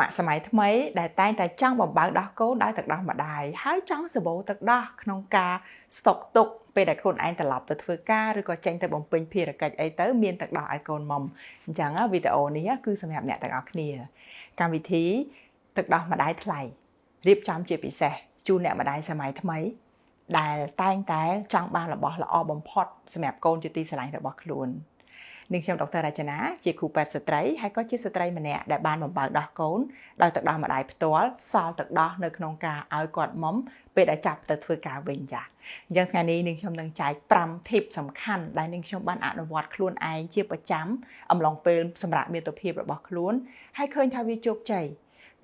Mạสมัยថ្មីដែលតែងតែចង់បំបើដោះកូនដោយទឹកដោះម្ដាយហើយចង់សបោទឹកដោះក្នុងការស្តុកទុកពេលដែលខ្លួនឯងត្រឡប់ទៅធ្វើការឬក៏ចេញទៅបំពេញភារកិច្ចអីទៅមានទឹកដោះឲ្យកូនមុំអញ្ចឹងវីដេអូនេះគឺសម្រាប់អ្នកទាំងអស់គ្នាកម្មវិធីទឹកដោះម្ដាយថ្លៃរៀបចំជាពិសេសជូនអ្នកម្ដាយសម័យថ្មីដែលតែងតែចង់បានរបស់ល្អបំផុតសម្រាប់កូនជាទីស្រឡាញ់របស់ខ្លួននាងខ្ញុំដុកទ័ររចនាជាគ្រូពេទ្យស្ត្រីហើយក៏ជាស្ត្រីម្នាក់ដែលបានបំបើដោះកូនដោយទឹកដោះម្ដាយផ្ទាល់សល់ទឹកដោះនៅក្នុងការឲ្យគាត់មុំពេលដែលចាប់ទៅធ្វើការវិញចាអញ្ចឹងថ្ងៃនេះនាងខ្ញុំនឹងចែក5 tip សំខាន់ដែលនាងខ្ញុំបានអនុវត្តខ្លួនឯងជាប្រចាំអំឡុងពេលសម្រាប់មាតុភាពរបស់ខ្លួនហើយឃើញថាវាជោគជ័យ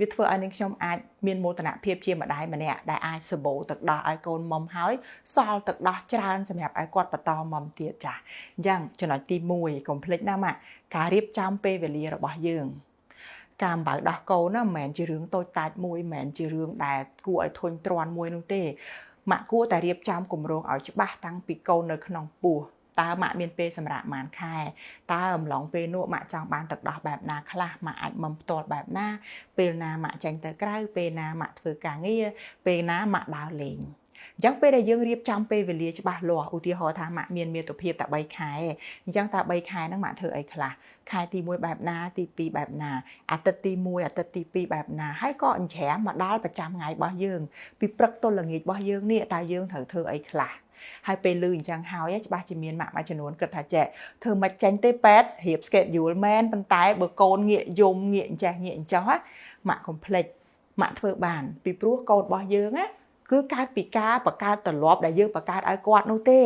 វាធ្វើឲ្យនាងខ្ញុំអាចមានមោទនភាពជាម្ដាយម្នាក់ដែលអាចសបោទឹកដោះឲ្យកូនមុំហើយសល់ទឹកដោះច្រើនសម្រាប់ឲ្យគាត់បន្តមុំទៀតចាអញ្ចឹងចំណុចទី1កុំភ្លេចណាម៉ាក់ការរៀបចំពេលវេលារបស់យើងការបើដោះកូនណាមិនមែនជារឿងតូចតាចមួយមិនមែនជារឿងដែលគួរឲ្យធុញទ្រាន់មួយនោះទេម៉ាក់គួរតែរៀបចំគម្រោងឲ្យច្បាស់តាំងពីកូននៅក្នុងពោះតើម៉ាក់មានពេលសម្រាប់ប៉ុន្មានខែតើអំឡុងពេលនោះម៉ាក់ចង់បានទឹកដោះបែបណាខ្លះម៉ាក់អាចមុំផ្ទាល់បែបណាពេលណាម៉ាក់ចេញទៅក្រៅពេលណាម៉ាក់ធ្វើការងារពេលណាម៉ាក់ដើរលេងអញ្ចឹងពេលដែលយើងរៀបចំពេលវេលាច្បាស់លាស់ឧទាហរណ៍ថាម៉ាក់មានមាតុភាពតែ3ខែអញ្ចឹងតើ3ខែហ្នឹងម៉ាក់ធ្វើអីខ្លះខែទី1បែបណាទី2បែបណាអាទិត្យទី1អាទិត្យទី2បែបណាហើយក៏អញ្ច្រាមមកដល់ប្រចាំថ្ងៃរបស់យើងពីព្រឹកទល់ល្ងាចរបស់យើងនេះតើយើងត្រូវធ្វើអីខ្លះហើយពេលលឺអញ្ចឹងហើយច្បាស់ជាមានម៉ាក់មួយចំនួនគិតថាចេះធ្វើមិនចាញ់ទេពេទ្យរៀប schedule មែនប៉ុន្តែបើកូនងាកយំងាកអញ្ចេះងាកអញ្ចោះម៉ាក់កុំភ្លេចម៉ាក់ធ្វើបានពីព្រោះកូនរបស់យើងណាគឺកើតពីការបង្កើតទម្លាប់ដែលយើងបង្កើតឲ្យគាត់នោះទេ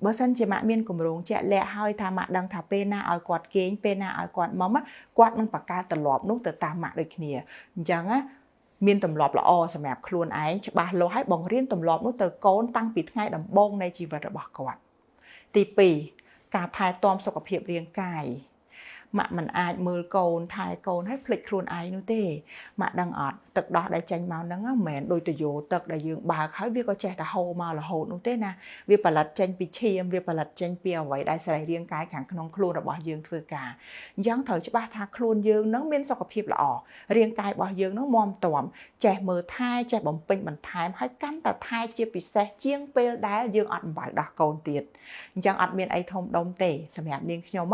បើសិនជាម៉ាក់មានគម្រោងជាក់លាក់ហើយថាម៉ាក់ដឹងថាពេលណាឲ្យគាត់គេងពេលណាឲ្យគាត់មុំគាត់នឹងបង្កើតទម្លាប់នោះទៅតាមម៉ាក់ដូចគ្នាអញ្ចឹងណាមានទម្លាប់ល្អសម្រាប់ខ្លួនឯងច្បាស់លាស់ហើយបង្រៀនទម្លាប់នោះទៅកូនតាំងពីថ្ងៃដំបូងនៃជីវិតរបស់គាត់ទី2ការថែទាំសុខភាពរាងកាយម៉ាក់មិនអាចមើលកូនថែកូនហើយភ្លេចខ្លួនឯងនោះទេម៉ាក់ដឹងអត់ទឹកដោះដែលចេញមកហ្នឹងមិនមែនដូចទៅយោទឹកដែលយើងបើកហើយវាក៏ចេះតែហូរមករហូតនោះទេណាវាផលិតចេញពីឈាមវាផលិតចេញពីអ្វីដែលសរីរាង្គកាយខាងក្នុងខ្លួនរបស់យើងធ្វើការអញ្ចឹងត្រូវច្បាស់ថាខ្លួនយើងនឹងមានសុខភាពល្អរាងកាយរបស់យើងនឹងមាំទាំចេះមើលថែចេះបំពេញបន្ថែមហើយកាន់តែថែជាពិសេសជាងពេលដែលយើងអត់បំបើដោះកូនទៀតអញ្ចឹងអត់មានអីធំដុំទេសម្រាប់នាងខ្ញុំ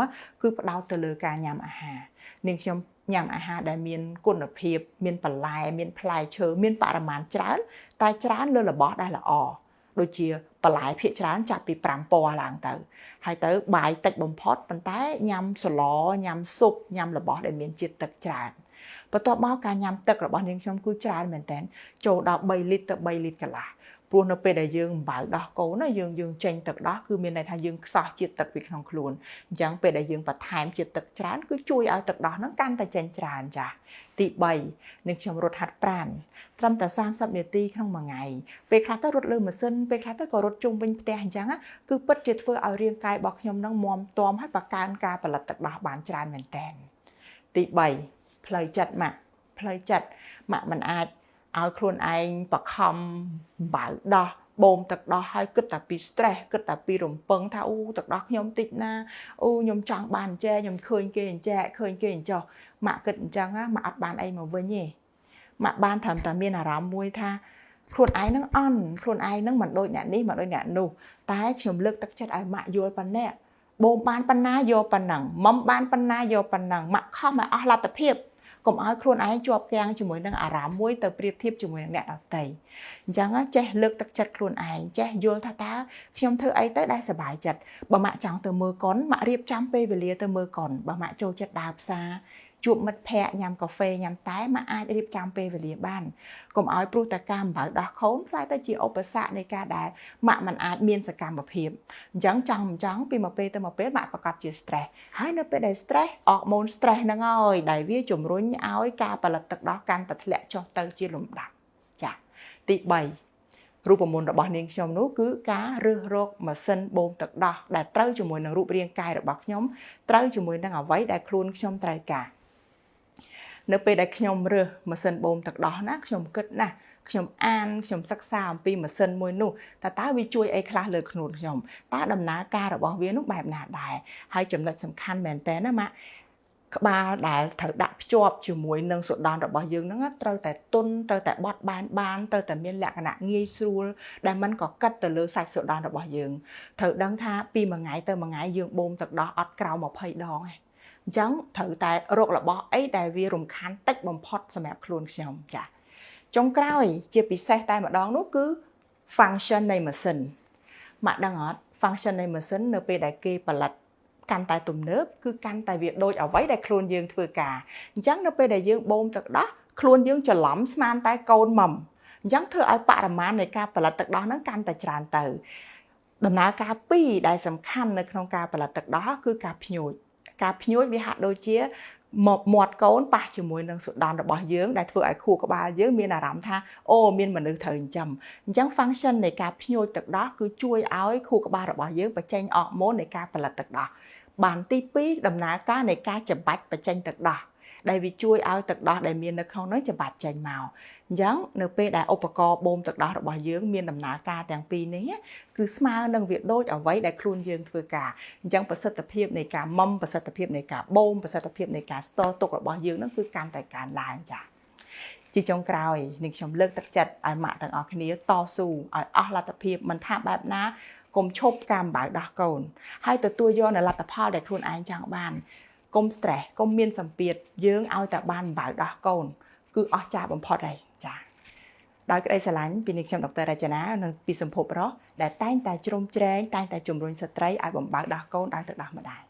គឺផ្ដោតទៅលើការញ៉ាំអាហារនាងខ្ញុំញ៉ាំអាហារដែលមានគុណភាពមានបន្លែមានផ្លែឈើមានបរិមាណច្រើនតែច្រើនលើរបស់ដែលល្អដូចជាបន្លែភាគច្រើនចាប់ពី5ពណ៌ឡើងទៅហើយទៅបាយតិចបំផុតប៉ុន្តែញ៉ាំស្លញ៉ាំស៊ុបញ៉ាំរបស់ដែលមានជាតិទឹកច្រើនបន្ទាប់មកការញ៉ាំទឹករបស់នាងខ្ញុំគឺច្រើនមែនតើចូលដល់3លីត្រទៅ3លីត្រកន្លះព្រោះនៅពេលដែលយើងបំបើដោះកូនណាយើងចេញទឹកដោះគឺមានន័យថាយើងខ្សោះជាតិទឹកពីក្នុងខ្លួនអញ្ចឹងពេលដែលយើងបន្ថែមជាតិទឹកច្រើនគឺជួយឲ្យទឹកដោះហ្នឹងកាន់តែចេញច្រើនចាទី3នឹងខ្ញុំរត់ហាត់ប្រាណត្រឹមតែ30នាទីក្នុងមួយថ្ងៃពេលខ្លះទៅរត់លើម៉ាស៊ីនពេលខ្លះទៅក៏រត់ជុំវិញផ្ទះអញ្ចឹងគឺពិតជាធ្វើឲ្យរាងកាយរបស់ខ្ញុំហ្នឹងមាំទាំហើយបង្កើនការផលិតទឹកដោះបានច្រើនមែនតើទី3ផ្លូវចិត្តម៉ាក់ផ្លូវចិត្តម៉ាក់មិនអាចឲ្យខ្លួនឯងបខំបើដោះបូមទឹកដោះហើយគិតតែពី stress គិតតែពីរំពឹងថាអូទឹកដោះខ្ញុំតិចណាអូខ្ញុំចង់បានអញ្ចេះខ្ញុំឃើញគេអញ្ចេះឃើញគេអញ្ចោះម៉ាក់គិតអញ្ចឹងម៉ាក់អត់បានអីមកវិញទេម៉ាក់បានត្រឹមតែមានអារម្មណ៍មួយថាខ្លួនឯងនឹងអន់ខ្លួនឯងនឹងមិនដូចអ្នកនេះមិនដូចអ្នកនោះតែខ្ញុំលើកទឹកចិត្តឲ្យម៉ាក់យល់ប៉ុណ្ណេះបូមបានប៉ុណ្ណាយកប៉ុណ្ណឹងមុំបានប៉ុណ្ណាយកប៉ុណ្ណឹងម៉ាក់ខំឲ្យអស់លទ្ធភាពកុំឲ្យខ្លួនឯងជាប់គាំងជាមួយនឹងអារម្មណ៍មួយទៅប្រៀបធៀបជាមួយនឹងអ្នកដទៃអញ្ចឹងចេះលើកទឹកចិត្តខ្លួនឯងចេះយល់ថាតើខ្ញុំធ្វើអីទៅដែលសប្បាយចិត្តបើម៉ាក់ចង់ទៅមើលកុនម៉ាក់រៀបចំពេលវេលាទៅមើលកុនបើម៉ាក់ចូលចិត្តដើរផ្សារជួបមិត្តភ័ក្តិញ៉ាំកាហ្វេញ៉ាំតែម៉ាក់អាចរៀបចំពេលវេលាបានកុំឲ្យព្រោះតែការបំបើដោះកូនខ្លាចទៅជាឧបសគ្គនៃការដែលម៉ាក់មិនអាចមានសកម្មភាពអញ្ចឹងចង់ពីមួយពេលទៅមួយពេលម៉ាក់ប្រកាសជា stress ហើយនៅពេលដែល stress អរម៉ូន stress ហ្នឹងហើយដែលវាជំរុញឲ្យការផលិតទឹកដោះកាន់តែធ្លាក់ចុះទៅជាលំដាប់ចា៎ទី3រូបមន្តរបស់នាងខ្ញុំនោះគឺការរើសរកម៉ាស៊ីនបូមទឹកដោះដែលត្រូវជាមួយនឹងរូបរាងកាយរបស់ខ្ញុំត្រូវជាមួយនឹងអ្វីដែលខ្លួនខ្ញុំត្រូវការនៅពេលដែលខ្ញុំរើសម៉ាស៊ីនបូមទឹកដោះណាខ្ញុំគិតណាខ្ញុំអានខ្ញុំសិក្សាអំពីម៉ាស៊ីនមួយនោះតើវាជួយអីខ្លះលើខ្លួនខ្ញុំតើដំណើរការរបស់វានោះបែបណាដែរហើយចំណុចសំខាន់មែនតើណាម៉ាក់ ក្បាលដែលត្រូវដាក់ភ្ជាប់ជាមួយនឹងសូដានរបស់យើងហ្នឹងត្រូវតែទន់ត្រូវតែបត់បែនបានត្រូវតែមានលក្ខណៈងាយស្រួលដែលมันក៏កាត់ទៅលើសាច់សូដានរបស់យើងត្រូវដឹងថាពីមួយថ្ងៃទៅមួយថ្ងៃយើងបូមទឹកដោះអត់ក្រៅ20ដងឯងអញ្ចឹងត្រូវតែរករបស់អីដែលវារំខានតិចបំផុតសម្រាប់ខ្លួនខ្ញុំចាចុងក្រោយជាពិសេសតែម្ដងនោះគឺ function នៃម៉ាស៊ីនមកដឹងអត់ function នៃម៉ាស៊ីននៅពេលដែលគេផលិតកាន់តែទំនើបគឺកាន់តែវាដូចអ្វីដែលខ្លួនយើងធ្វើការអញ្ចឹងនៅពេលដែលយើងបូមទឹកដោះខ្លួនយើងច្រឡំស្មានតែកូនមុំអញ្ចឹងធ្វើឲ្យបរិមាណនៃការផលិតទឹកដោះហ្នឹងកាន់តែច្រើនទៅដំណើរការ2ដែលសំខាន់នៅក្នុងការផលិតទឹកដោះគឺការភ្ញូចវាហាក់ដូចជាមាត់កូនប៉ះជាមួយនឹងសូដានរបស់យើងដែលធ្វើឲ្យខួរក្បាលយើងមានអារម្មណ៍ថាអូមានមនុស្សត្រូវចិញ្ចឹមអញ្ចឹង function នៃការភ្ញូចទឹកដោះគឺជួយឲ្យខួរក្បាលរបស់យើងបញ្ចេញអរម៉ូននៃការផលិតទឹកដោះបានទី2ដំណើរការនៃការច្របាច់បញ្ចេញទឹកដោះដែលវាជួយឲ្យទឹកដោះដែលមាននៅក្នុងនោះច្របាច់ចេញមកអញ្ចឹងនៅពេលដែលឧបករណ៍បូមទឹកដោះរបស់យើងមានដំណើរការទាំងពីរនេះគឺស្មើនឹងវាដូចអ្វីដែលខ្លួនយើងធ្វើការអញ្ចឹងប្រសិទ្ធភាពនៃការមុំប្រសិទ្ធភាពនៃការបូមប្រសិទ្ធភាពនៃការស្ទរទុករបស់យើងនឹងគឺកាន់តែកើនឡើងចា៎ជាចុងក្រោយនេះខ្ញុំលើកទឹកចិត្តឲ្យម៉ាក់ទាំងអស់គ្នាតស៊ូឲ្យអស់លទ្ធភាពមិនថាបែបណាកុំឈប់ការអំបៅដោះកូនហើយទទួលយកនៅលទ្ធផលដែលខ្លួនឯងចង់បានកុំ stress កុំមានសម្ពាធយើងឲ្យតែបានអំបៅដោះកូនគឺអស្ចារ្យបំផុតហើយចា៎ដោយក្តីស្រឡាញ់ពីនេះខ្ញុំដុកទ័ររចនានិងពីសម្ភពរស់ដែលតែងតែជ្រោមជ្រែងតែងតែជំរុញស្ត្រីឲ្យបំបៅដោះកូនដោយទឹកដោះម្ដាយ